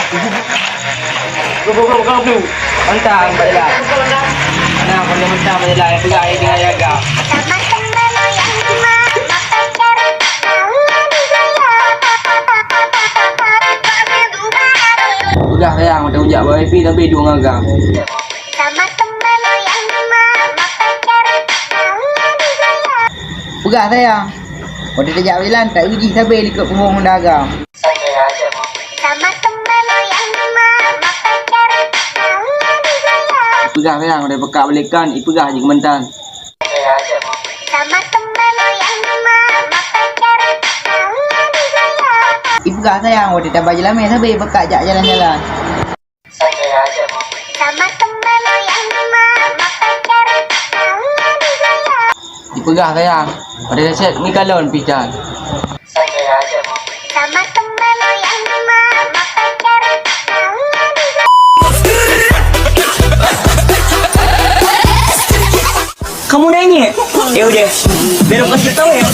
Go. Mantap, baiklah. Nah, kalau mantap baiklah, pegang dengan jaga. Udah sayang, udah ujak wifi tapi dua ngagang. Pegang sayang. Udah kejap berjalan tak uji sampai ikut pembohong dagang. Pegang sayang, udah bekak belikan, ipegah je kementan. Ipegah sayang, udah tambah jalan main sampai bekak jak jalan-jalan. Ipegah sayang, udah set ni kalon pijan. Kamu nanya? Ya udah, biar aku kasih tahu ya.